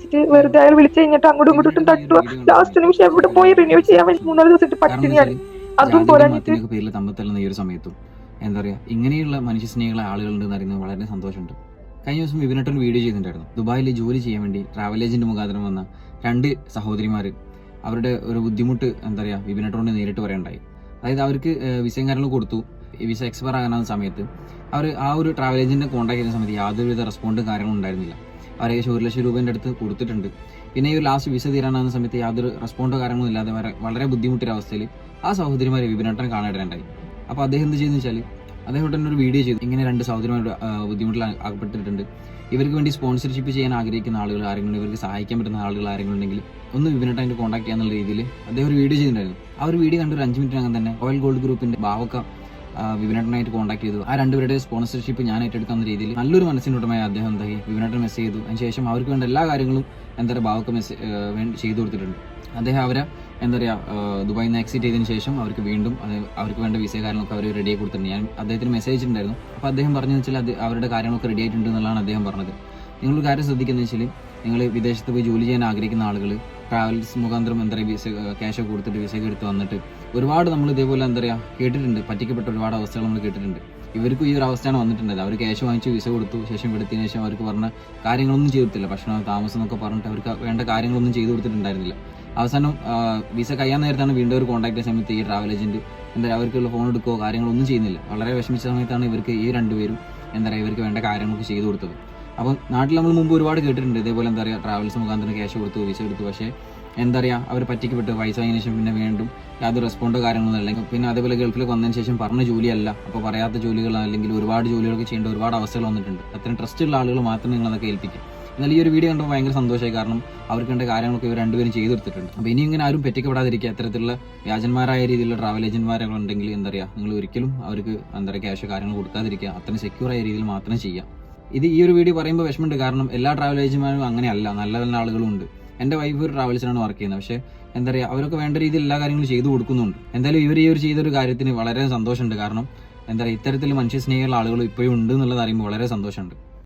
വിചാരിച്ചിട്ട് വെറുതെ അയാൾ വിളിച്ചു കഴിഞ്ഞിട്ട് അങ്ങോട്ടും ഇങ്ങോട്ടും തട്ടുക. ലാസ്റ്റ് നിമിഷം എവിടെ പോയി റിന്യൂ ചെയ്യാൻ വേണ്ടി 3-4 ദിവസം പട്ടിണിയാണ്. അതും പോരാഞ്ഞിട്ട് പേരിൽ തമ്മിൽ ഈ ഒരു സമയത്തും എന്താ പറയുക, ഇങ്ങനെയുള്ള മനുഷ്യ സ്നേഹികളെ ആളുകളുണ്ടെന്ന് അറിയുന്നത് വളരെ സന്തോഷമുണ്ട്. കഴിഞ്ഞ ദിവസം വിപിനേട്ടൻ വീഡിയോ ചെയ്തിട്ടുണ്ടായിരുന്നു. ദുബായിൽ ജോലി ചെയ്യാൻ വേണ്ടി ട്രാവൽ ഏജന്റ് മുഖാന്തരം വന്ന 2 സഹോദരിമാർ അവരുടെ ഒരു ബുദ്ധിമുട്ട് എന്താ പറയുക വിപിനേട്ടനോട് നേരിട്ട് പറയണ്ടായി. അതായത് അവർക്ക് വിസയും കാര്യങ്ങളും കൊടുത്തു. വിസ എക്സ്പയർ ആകാനാകുന്ന സമയത്ത് അവർ ആ ഒരു ട്രാവൽ ഏജന്റിനെ കോൺടാക്ട് ചെയ്യുന്ന സമയത്ത് യാതൊരുവിധ റെസ്പോണ്ടും കാര്യങ്ങളും ഉണ്ടായിരുന്നില്ല. അവർ ഏകദേശം 1 ലക്ഷം രൂപേൻ്റെ അടുത്ത് കൊടുത്തിട്ടുണ്ട്. പിന്നെ ഈ ഒരു ലാസ്റ്റ് വിസ തീരാനാകുന്ന സമയത്ത് യാതൊരു റെസ്പോണ്ടോ കാര്യങ്ങളോ ഇല്ലാതെ വളരെ ബുദ്ധിമുട്ടിയ അവസ്ഥയിൽ ആ സഹോദരിമാരെ വിപിനേട്ടനെ കാണാനിടയുണ്ടായി. അപ്പോൾ അദ്ദേഹം എന്ത് ചെയ്തെന്ന് വെച്ചാൽ അദ്ദേഹം തന്നെ ഒരു വീഡിയോ ചെയ്തു. ഇങ്ങനെ 2 സഹോദരിമാരുടെ ബുദ്ധിമുട്ടിൽ അകപ്പെട്ടിട്ടുണ്ട്. ഇവർക്ക് വേണ്ടി സ്പോൺസർഷിപ്പ് ചെയ്യാൻ ആഗ്രഹിക്കുന്ന ആളുകൾ ആരെങ്കിലും, ഇവർക്ക് സഹായിക്കാൻ പറ്റുന്ന ആളുകൾ ആരെങ്കിലും ഉണ്ടെങ്കിൽ ഒന്ന് വിപിനേട്ടനെ കോൺടാക്ട് ചെയ്യാന്നുള്ള രീതിയിൽ അദ്ദേഹം ഒരു വീഡിയോ ചെയ്തിട്ടുണ്ടായിരുന്നു. ആ ഒരു വീഡിയോ കണ്ട് ഒരു 5 മിനിറ്റിനകം തന്നെ റോയൽ ഗോൾഡ് ഗ്രൂപ്പിന്റെ ബാവക്ക വിപിനേട്ടനായിട്ട് കോൺടാക്ട് ചെയ്തു. ആ 2 പേരുടെ സ്പോൺസർഷിപ്പ് ഞാൻ ഏറ്റെടുക്കുന്ന രീതിയിൽ നല്ലൊരു മനസ്സിനുടമയായി അദ്ദേഹം എന്തായി വിപിനേട്ടൻ മെസ്സേജ് ചെയ്തു. അതിനുശേഷം അവർക്ക് വേണ്ട എല്ലാ കാര്യങ്ങളും എന്താ പറയുക ബാവക്ക ചെയ്തു കൊടുത്തിട്ടുണ്ട്. അദ്ദേഹം അവരെ എന്താ പറയുക ദുബായിൽ നിന്ന് എക്സിറ്റ് ചെയ്തതിന് ശേഷം അവർക്ക് വീണ്ടും അവർക്ക് വേണ്ട വിസ കാര്യങ്ങളൊക്കെ അവർ റെഡിയായി കൊടുത്തിട്ടുണ്ട്. ഞാൻ അദ്ദേഹത്തിന് മെസ്സേജ് ഉണ്ടായിരുന്നു. അപ്പോൾ അദ്ദേഹം പറഞ്ഞതെന്ന് വെച്ചാൽ അവരുടെ കാര്യങ്ങളൊക്കെ റെഡി ആയിട്ടുണ്ട് എന്നുള്ളതാണ് അദ്ദേഹം പറഞ്ഞത്. നിങ്ങളൊരു കാര്യം ശ്രദ്ധിക്കുന്നത് വെച്ചാൽ നിങ്ങൾ വിദേശത്ത് പോയി ജോലി ചെയ്യാൻ ആഗ്രഹിക്കുന്ന ആളുകൾ ട്രാവൽസ് മുഖാന്തരം എന്താ പറയുക വിസ ക്യാഷ് കൊടുത്തിട്ട് വിസയൊക്കെ എടുത്ത് വന്നിട്ട് ഒരുപാട് നമ്മൾ ഇതേപോലെ എന്താ പറയുക കേട്ടിട്ടുണ്ട്. പറ്റിക്കപ്പെട്ട ഒരുപാട് അവസ്ഥകൾ നമ്മൾ കേട്ടിട്ടുണ്ട്. ഇവർക്കും ഈ ഒരു അവസ്ഥയാണ് വന്നിട്ടുണ്ടായത്. അവർ ക്യാഷ് വാങ്ങിച്ചു വിസ കൊടുത്തു, ശേഷം എടുത്തതിന് ശേഷം അവർക്ക് പറഞ്ഞ കാര്യങ്ങളൊന്നും ചെയ്തിട്ടില്ല. ഭക്ഷണം താമസം എന്നൊക്കെ പറഞ്ഞിട്ട് അവർക്ക് വേണ്ട കാര്യങ്ങളൊന്നും ചെയ്തു കൊടുത്തിട്ടുണ്ടായിരുന്നില്ല. അവസാനം വിസ കഴിയാൻ നേരത്താണ് വീണ്ടും ഒരു കോൺടാക്ട് ചെയ്യുന്ന സമയത്ത് ഈ ട്രാവൽ ഏജന്റ് എന്താ അവർക്കുള്ള ഫോൺ എടുക്കുകയോ കാര്യങ്ങളൊന്നും ചെയ്യുന്നില്ല. വളരെ വിഷമിച്ച സമയത്താണ് ഇവർക്ക് ഈ 2 പേരും എന്താ പറയുക ഇവർക്ക് വേണ്ട കാര്യങ്ങളൊക്കെ ചെയ്തു കൊടുത്തത്. അപ്പം നാട്ടിൽ നമ്മൾ മുമ്പ് ഒരുപാട് കേട്ടിട്ടുണ്ട് ഇതേപോലെ എന്താ പറയുക ട്രാവൽസ് മുഖാന്തരം ക്യാഷ് കൊടുത്തു വിസ എടുത്തു. പക്ഷേ എന്താ പറയുക അവർ പറ്റിക്കപ്പെട്ട് പൈസ വാങ്ങിയതിനു ശേഷം പിന്നെ വീണ്ടും യാതൊരു റെസ്പോണ്ടോ കാര്യങ്ങളൊന്നും അല്ലെങ്കിൽ പിന്നെ അതേപോലെ ഗൾഫിലേക്ക് വന്നതിന് ശേഷം പറഞ്ഞ ജോലിയല്ല, അപ്പോൾ പറയാത്ത ജോലികൾ അല്ലെങ്കിൽ ഒരുപാട് ജോലികളൊക്കെ ചെയ്യേണ്ട ഒരുപാട് അവസ്ഥകൾ വന്നിട്ടുണ്ട്. അത്രയും ട്രസ്റ്റുള്ള ആളുകൾ മാത്രം നിങ്ങളതൊക്കെ ഏൽപ്പിക്കും. എന്നാൽ ഈ ഒരു വീഡിയോ കണ്ടപ്പോൾ ഭയങ്കര സന്തോഷമായി. കാരണം അവർക്ക് വേണ്ട കാര്യങ്ങളൊക്കെ ഇവർ 2 പേരും ചെയ്തു കൊടുത്തിട്ടുണ്ട്. അപ്പോൾ ഇനി ഇങ്ങനെ ആരും പറ്റിക്കപ്പെടാതിരിക്കുക. അത്തരത്തിലുള്ള വ്യാജന്മാരായ രീതിയിലുള്ള ട്രാവൽ ഏജന്റ്മാരൊക്കെ ഉണ്ടെങ്കിൽ എന്താ പറയുക നിങ്ങൾ ഒരിക്കലും അവർക്ക് എന്താ പറയുക ക്യാഷ് കാര്യങ്ങൾ കൊടുക്കാതിരിക്കുക. അത്രയും സെക്യൂറായ രീതിയിൽ മാത്രം ചെയ്യാം. ഈ ഒരു വീഡിയോ പറയുമ്പോൾ വിഷമമുണ്ട്. കാരണം എല്ലാ ട്രാവൽ ഏജന്റ്മാരും അങ്ങനെയല്ല, നല്ല നല്ല ആളുകളും ഉണ്ട്. എൻ്റെ വൈഫ് ഒരു ട്രാവൽസിനാണ് വർക്ക് ചെയ്യുന്നത്. പക്ഷേ എന്താ പറയുക അവരൊക്കെ വേണ്ട രീതിയിൽ എല്ലാ കാര്യങ്ങളും ചെയ്തു കൊടുക്കുന്നുണ്ട്. എന്തായാലും ഇവർ ഈ ഒരു ചെയ്തൊരു കാര്യത്തിന് വളരെ സന്തോഷമുണ്ട്. കാരണം എന്താ പറയുക ഇത്തരത്തിൽ മനുഷ്യ സ്നേഹികളുള്ള ആളുകൾ ഇപ്പോഴും ഉണ്ട് എന്നുള്ളത് അറിയുമ്പോൾ വളരെ സന്തോഷമുണ്ട്.